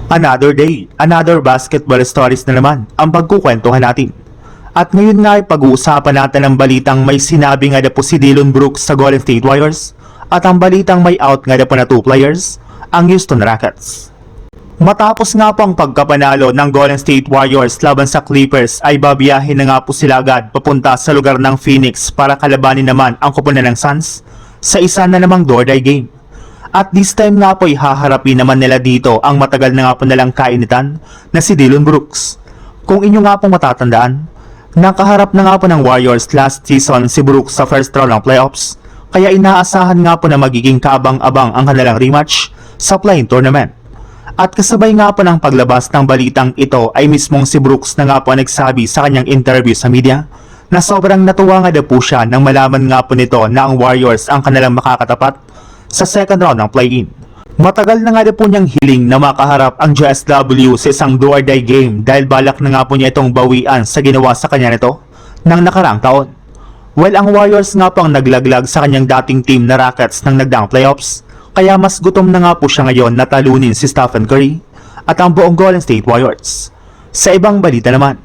Another day, another basketball stories na naman ang pagkukwentuhan natin. At ngayon nga ay pag-uusapan natin ang balitang may sinabi nga na po si Dillon Brooks sa Golden State Warriors at ang balitang may out nga na po na 2 players, ang Houston Rockets. Matapos nga po ang pagkapanalo ng Golden State Warriors laban sa Clippers ay babiyahin na nga po sila agad papunta sa lugar ng Phoenix para kalabanin naman ang koponan ng Suns sa isa na namang do-or-die game. At this time nga po haharapin naman nila dito ang matagal na nga po nalang kainitan na si Dillon Brooks. Kung inyo nga pong matatandaan, nakaharap na nga po ng Warriors last season si Brooks sa first round ng playoffs, kaya inaasahan nga po na magiging kaabang-abang ang kanilang rematch sa play-in tournament. At kasabay nga po ng paglabas ng balitang ito ay mismong si Brooks na nga po nagsabi sa kanyang interview sa media na sobrang natuwa nga po siya nang malaman nga po nito na ang Warriors ang kanilang makakatapat sa second round ng play-in. Matagal na nga po niyang hiling na makaharap ang JSW sa isang do-or-die game dahil balak na nga po niya itong bawian sa ginawa sa kanya nito ng nakaraang taon. Well, ang Warriors nga po ang naglaglag sa kanyang dating team na Rockets ng nagdaang playoffs, kaya mas gutom na nga po siya ngayon na talunin si Stephen Curry at ang buong Golden State Warriors. Sa ibang balita naman,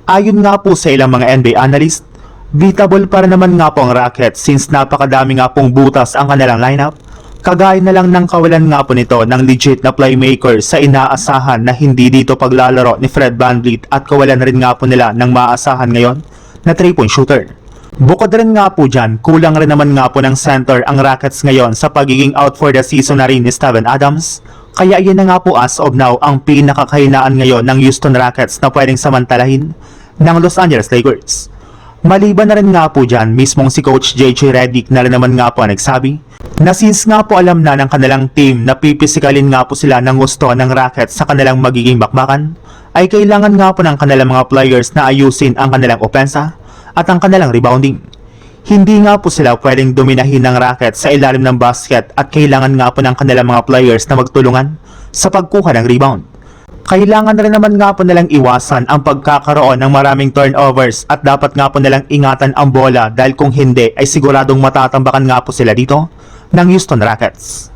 ayon nga po sa ilang mga NBA analyst, beatable para naman nga po ang Rockets since napakadami nga pong butas ang kanilang lineup, kagaya na lang ng kawalan nga po nito ng legit na playmaker sa inaasahan na hindi dito paglalaro ni Fred VanVleet at kawalan rin nga po nila ng maaasahan ngayon na 3-point shooter. Bukod rin nga po dyan, kulang rin naman nga po ng center ang Rockets ngayon sa pagiging out for the season na rin ni Steven Adams, kaya yan na nga po as of now ang pinakakahinaan ngayon ng Houston Rockets na pwedeng samantalahin ng Los Angeles Lakers. Maliban na rin nga po dyan, mismong si Coach JJ Redick na rin naman nga po nagsabi na since nga po alam na ng kanilang team na pipisikalin nga po sila ng gusto ng Rockets sa kanilang magiging bakbakan, ay kailangan nga po ng kanilang mga players na ayusin ang kanilang opensa at ang kanilang rebounding. Hindi nga po sila pwedeng dominahin ng Rockets sa ilalim ng basket at kailangan nga po ng kanilang mga players na magtulungan sa pagkuha ng rebound. Kailangan rin naman nga po nilang iwasan ang pagkakaroon ng maraming turnovers at dapat nga po nilang ingatan ang bola dahil kung hindi ay siguradong matatambakan nga po sila dito ng Houston Rockets.